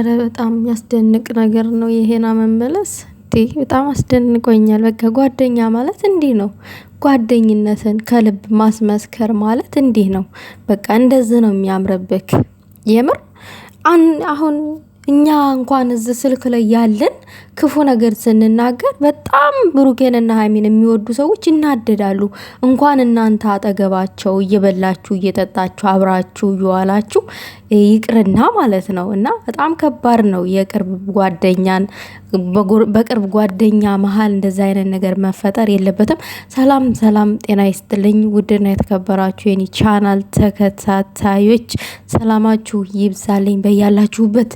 ኧረ በጣም ያስደንቅ ነገር ነው የሄና መመለስ። በጣም አስደንቆኛል። በቃ ጓደኛ ማለት እንዲህ ነው። ጓደኝነትን ከልብ ማስመስከር ማለት እንዲህ ነው። በቃ እንደዚህ ነው የሚያምርብክ። የምር አሁን እኛ እንኳን እዚህ ስልክ ላይ ያለን ክፉ ነገር ስንናገር በጣም ብሩኬንና ሀይሚን የሚወዱ ሰዎች ይናደዳሉ። እንኳን እናንተ አጠገባቸው እየበላችሁ እየጠጣችሁ አብራችሁ እየዋላችሁ ይቅርና ማለት ነው። እና በጣም ከባድ ነው። የቅርብ ጓደኛን በቅርብ ጓደኛ መሀል እንደዛ አይነት ነገር መፈጠር የለበትም። ሰላም ሰላም፣ ጤና ይስጥልኝ ውድና የተከበራችሁ የኔ ቻናል ተከታታዮች ሰላማችሁ ይብዛልኝ በያላችሁበት።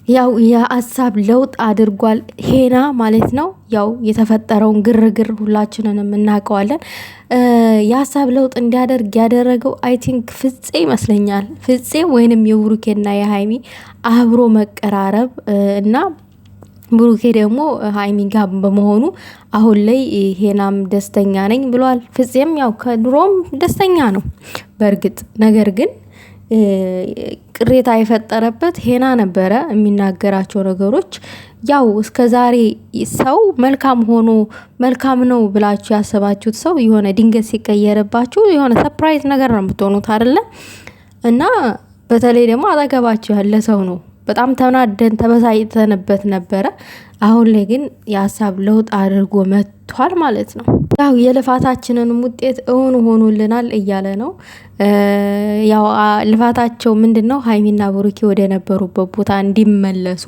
ያው የሀሳብ ለውጥ አድርጓል ሄና ማለት ነው። ያው የተፈጠረውን ግርግር ሁላችንንም እናውቀዋለን። የሀሳብ ለውጥ እንዲያደርግ ያደረገው አይ ቲንክ ፍፄ ይመስለኛል። ፍፄ ወይንም የብሩኬና የሀይሚ አብሮ መቀራረብ እና ብሩኬ ደግሞ ሀይሚ ጋር በመሆኑ አሁን ላይ ሄናም ደስተኛ ነኝ ብሏል። ፍፄም ያው ከድሮም ደስተኛ ነው በእርግጥ ነገር ግን ቅሬታ የፈጠረበት ሄና ነበረ። የሚናገራቸው ነገሮች ያው እስከ ዛሬ ሰው መልካም ሆኖ መልካም ነው ብላችሁ ያሰባችሁት ሰው የሆነ ድንገት ሲቀየርባችሁ የሆነ ሰርፕራይዝ ነገር ነው የምትሆኑት አይደለ? እና በተለይ ደግሞ አጠገባችሁ ያለ ሰው ነው። በጣም ተናደን ተበሳጭተንበት ነበረ። አሁን ላይ ግን የሀሳብ ለውጥ አድርጎ መጥቷል ማለት ነው። ያው የልፋታችንንም ውጤት እውን ሆኖልናል እያለ ነው። ያው ልፋታቸው ምንድነው? ሀይሚና ብሩኬ ወደ ነበሩበት ቦታ እንዲመለሱ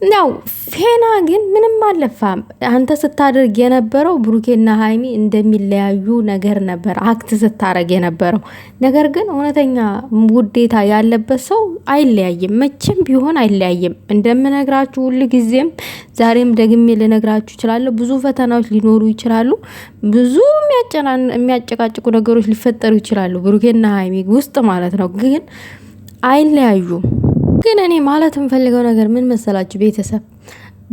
ነው። ፌና ግን ምንም አለፋም። አንተ ስታደርግ የነበረው ብሩኬና ሀይሚ እንደሚለያዩ ነገር ነበር አክት ስታረግ የነበረው ነገር ግን እውነተኛ ውዴታ ያለበት ሰው አይለያይም፣ መቼም ቢሆን አይለያይም። እንደምነግራችሁ ሁሉ ጊዜም ዛሬም ደግሜ ልነግራችሁ እችላለሁ። ብዙ ፈተናዎች ሊኖሩ ይችላሉ። ብዙ የሚያጨቃጭቁ ነገሮች ሊፈጠሩ ይችላሉ ብሩኬና ሀይሚ ውስጥ ማለት ነው። ግን አይለያዩም። ግን እኔ ማለት የምፈልገው ነገር ምን መሰላችሁ? ቤተሰብ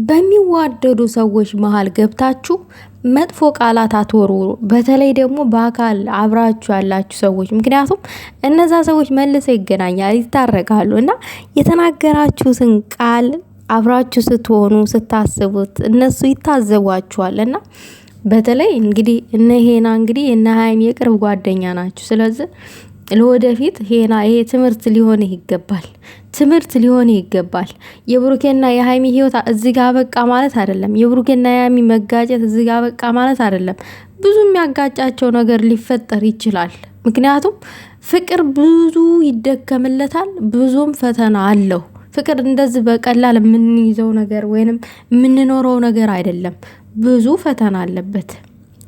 በሚዋደዱ ሰዎች መሀል ገብታችሁ መጥፎ ቃላት አትወርውሩ። በተለይ ደግሞ በአካል አብራችሁ ያላችሁ ሰዎች፣ ምክንያቱም እነዛ ሰዎች መልሰው ይገናኛል፣ ይታረቃሉ እና የተናገራችሁትን ቃል አብራችሁ ስትሆኑ ስታስቡት እነሱ ይታዘቧችኋል። እና በተለይ እንግዲህ እነ ሄና እንግዲህ እነ ሀይሚ የቅርብ ጓደኛ ናችሁ። ስለዚህ ለወደፊት ሄና ይሄ ትምህርት ሊሆን ይገባል። ትምህርት ሊሆን ይገባል። የብሩኬና የሀይሚ ህይወት እዚህ ጋር በቃ ማለት አይደለም። የብሩኬና የሀይሚ መጋጨት እዚህ ጋር በቃ ማለት አይደለም። ብዙ የሚያጋጫቸው ነገር ሊፈጠር ይችላል። ምክንያቱም ፍቅር ብዙ ይደከምለታል፣ ብዙም ፈተና አለው። ፍቅር እንደዚህ በቀላል የምንይዘው ነገር ወይንም የምንኖረው ነገር አይደለም። ብዙ ፈተና አለበት።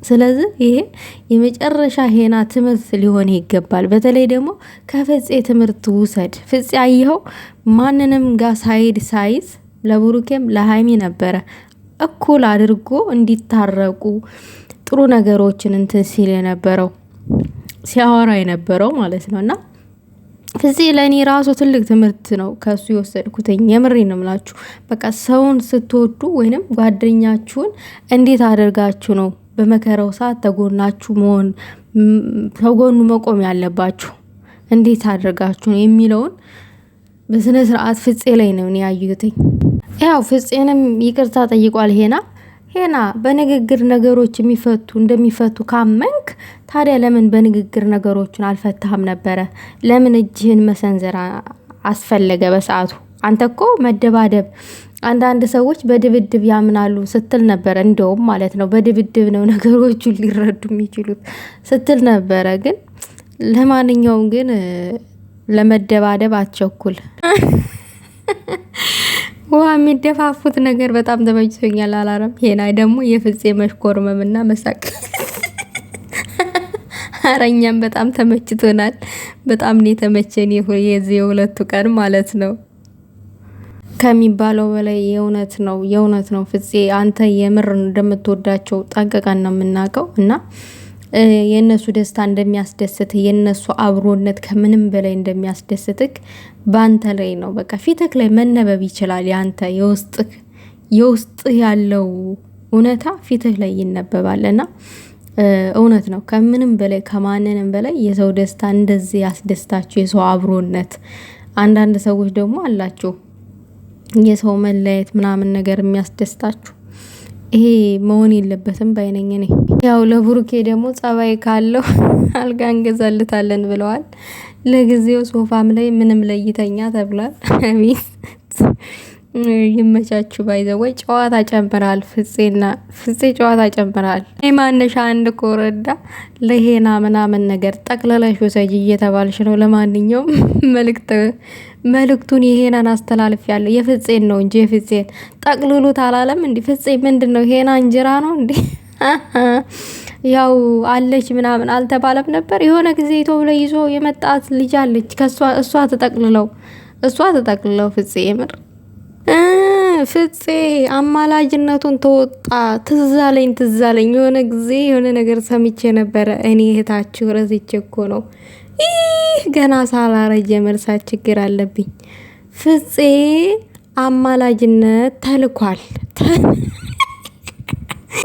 ስለዚህ ይሄ የመጨረሻ ሄና ትምህርት ሊሆን ይገባል። በተለይ ደግሞ ከፍፄ ትምህርት ውሰድ። ፍፄ አየኸው ማንንም ጋር ሳይዝ ለብሩኬም ለሀይሚ ነበረ እኩል አድርጎ እንዲታረቁ ጥሩ ነገሮችን እንትን ሲል የነበረው ሲያወራ የነበረው ማለት ነው። እና ፍፄ ለእኔ ራሱ ትልቅ ትምህርት ነው ከሱ የወሰድኩትኝ። የምሬ ነው ምላችሁ። በቃ ሰውን ስትወዱ ወይንም ጓደኛችሁን እንዴት አድርጋችሁ ነው በመከራው ሰዓት ተጎናችሁ መሆን ተጎኑ መቆም ያለባችሁ እንዴት አድርጋችሁ ነው የሚለውን በስነ ስርዓት ፍፄ ላይ ነው ያዩትኝ። ያው ፍፄንም ይቅርታ ጠይቋል ሄና በንግግር ነገሮች እንደሚፈቱ ካመንክ ታዲያ ለምን በንግግር ነገሮችን አልፈታህም ነበረ? ለምን እጅህን መሰንዘር አስፈለገ በሰዓቱ? አንተ እኮ መደባደብ አንዳንድ ሰዎች በድብድብ ያምናሉ ስትል ነበር። እንደውም ማለት ነው በድብድብ ነው ነገሮቹን ሊረዱ የሚችሉት ስትል ነበረ። ግን ለማንኛውም ግን ለመደባደብ አትቸኩል። ውሃ የሚደፋፉት ነገር በጣም ተመችቶኛል አላረም? ሄና ደግሞ የፍፄ መሽኮርመምና መሳቅ አረኛም በጣም ተመችቶናል። በጣም ነው የተመቸን የዚህ የሁለቱ ቀን ማለት ነው። ከሚባለው በላይ የእውነት ነው። ፍፄ አንተ የምር እንደምትወዳቸው ጠንቅቀን ነው የምናውቀው። እና የእነሱ ደስታ እንደሚያስደስትህ የእነሱ አብሮነት ከምንም በላይ እንደሚያስደስትህ በአንተ ላይ ነው። በቃ ፊትህ ላይ መነበብ ይችላል። ያንተ የውስጥህ ያለው እውነታ ፊትህ ላይ ይነበባል። እና እውነት ነው። ከምንም በላይ ከማንንም በላይ የሰው ደስታ እንደዚህ ያስደስታችሁ የሰው አብሮነት። አንዳንድ ሰዎች ደግሞ አላችሁ የሰው መለየት ምናምን ነገር የሚያስደስታችሁ ይሄ መሆን የለበትም ባይነኝ እኔ። ያው ለብሩኬ ደግሞ ጸባይ ካለው አልጋ እንገዛልታለን ብለዋል። ለጊዜው ሶፋም ላይ ምንም ለይተኛ ተብሏል። አቤት ይመቻችሁ። ባይዘወይ ጨዋታ ጨምራል። ፍፄ ጨዋታ ጨምራል። ማነሻ አንድ ኮረዳ ለሄና ምናምን ነገር ጠቅለለሽ ወሰጂ እየተባልሽ ነው። ለማንኛውም መልእክቱን የሄናን አስተላልፍ ያለ የፍፄን ነው እንጂ የፍፄን ጠቅልሉት አላለም። እንዲ ፍፄ ምንድነው? ሄና እንጀራ ነው እንዲ ያው አለች ምናምን አልተባለም ነበር? የሆነ ጊዜ ኢትዮብ ላይ ይዞ የመጣት ልጅ አለች። እሷ ተጠቅልለው ፍፄ የምር ፍፄ አማላጅነቱን ተወጣ። ትዛለኝ የሆነ ጊዜ የሆነ ነገር ሰምቼ ነበረ። እኔ እህታችሁ ረስቼ እኮ ነው። ገና ሳላረጀ መርሳት ችግር አለብኝ። ፍፄ አማላጅነት ተልኳል።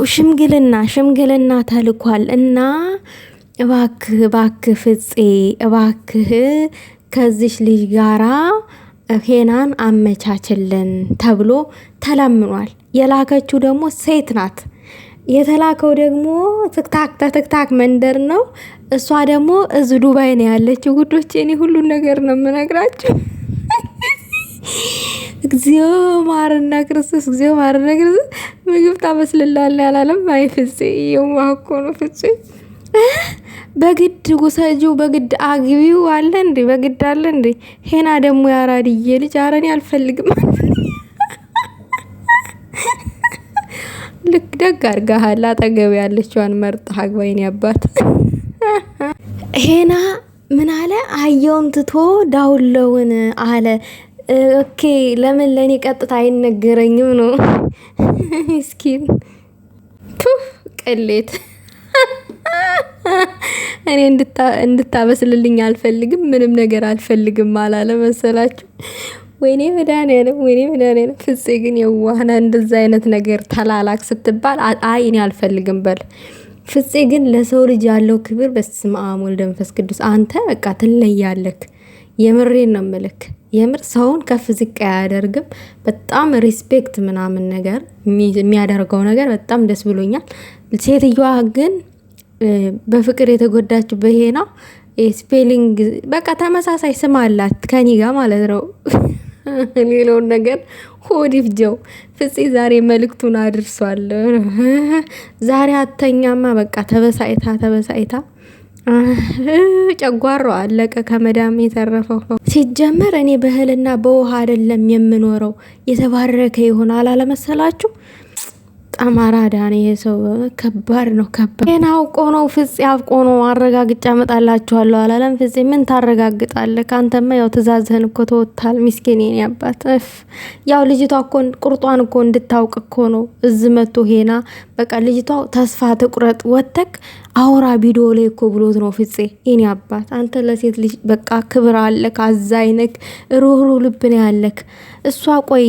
ሽምግልና ተልኳል እና እባክህ ፍፄ እባክህ ከዚሽ ልጅ ጋራ ሄናን አመቻችልን ተብሎ ተለምኗል። የላከችው ደግሞ ሴት ናት። የተላከው ደግሞ ትክታክ መንደር ነው። እሷ ደግሞ እዚ ዱባይ ነው ያለችው። ጉዶቼ እኔ ሁሉን ነገር ነው የምነግራችሁ። እግዚኦ ማርና ክርስቶስ፣ እግዚኦ ማርና ክርስቶስ። ምግብ ታበስልላለህ ያላለም አይ ፍፄ የዋህ እኮ ነው ፍፄ። በግድ ውሰጂው በግድ አግቢው አለ እንዴ? በግድ አለ እንዴ? ሄና ደግሞ ያራድዬ ልጅ አረኔ አልፈልግም። ልክ ደግ አድርገሃል። አጠገብ ያለችዋን መርጥ አግባይን ያባት። ሄና ምን አለ? አየውን ትቶ ዳውለውን አለ። ኦኬ ለምን ለኔ ቀጥታ አይነገረኝም ነው? ምስኪን ቅሌት። እኔ እንድታበስልልኝ አልፈልግም፣ ምንም ነገር አልፈልግም አላለ መሰላችሁ? ወይኔ መድኃኒዓለም። ፍፄ ግን የዋህና እንደዛ አይነት ነገር ተላላክ ስትባል አይ እኔ አልፈልግም በል። ፍፄ ግን ለሰው ልጅ ያለው ክብር በስመ አብ ወልድ መንፈስ ቅዱስ። አንተ በቃ ትለያለክ። የምሬን ነው ምልክ። የምር ሰውን ከፍ ዝቅ አያደርግም። በጣም ሪስፔክት ምናምን ነገር የሚያደርገው ነገር በጣም ደስ ብሎኛል። ሴትዮዋ ግን በፍቅር የተጎዳችው በሄና ስፔሊንግ በቃ ተመሳሳይ ስም አላት ከኒ ጋር ማለት ነው። ሌላውን ነገር ሆድ ይፍጀው። ፍፄ ዛሬ መልእክቱን አድርሷል። ዛሬ አተኛማ በቃ ተበሳይታ ጨጓራው አለቀ ከመዳም የተረፈው። ሲጀመር እኔ በእህልና በውሃ አይደለም የምኖረው። የተባረከ ይሆን አላለመሰላችሁ? አማራዳ ነው የሰው ከባድ ነው። ሄና አውቆ ነው ፍፄ አውቆ ነው። አረጋግጫ መጣላችኋለሁ አላለም ፍፄ። ምን ታረጋግጣለህ? ካንተማ ያው ትእዛዝህን እኮ ተወታል። ምስኪን የኔ አባት። ያው ልጅቷ እኮ ቁርጧን እኮ እንድታውቅ እኮ ነው እዚህ መቶ ሄና በቃ ልጅቷ ተስፋ ትቁረጥ ወተክ አውራ ቪዲዮ ላይ እኮ ብሎት ነው ፍፄ። የኔ አባት አንተ ለሴት ልጅ በቃ ክብር አለክ፣ አዛይነክ፣ ሩህሩህ ልብ ነው ያለክ። እሷ ቆይ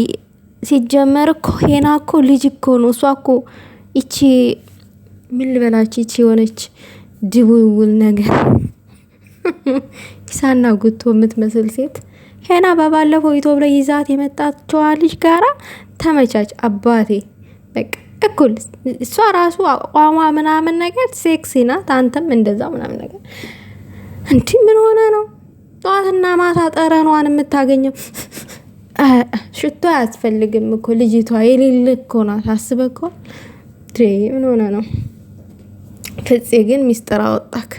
ሲጀመር እኮ ሄና እኮ ልጅ እኮ ነው። እሷ እኮ ይቺ ምን ልበላችሁ ይቺ የሆነች ድውውል ነገር ኢሳና ጉቶ የምትመስል ሴት ሄና በባለፈው ኢትዮብ ላይ ይዛት የመጣችዋ ልጅ ጋራ ተመቻች አባቴ። በቃ እኩል እሷ ራሱ አቋሟ ምናምን ነገር ሴክሲ ናት። አንተም እንደዛ ምናምን ነገር እንዲ ምን ሆነ ነው ጠዋትና ማታ ጠረኗን የምታገኘው? ሽቶ አያስፈልግም እኮ ልጅቷ የሌለ እኮ ናት። አስበከው ምን ሆነ ነው? ፍፄ ግን ሚስጥር አወጣክ።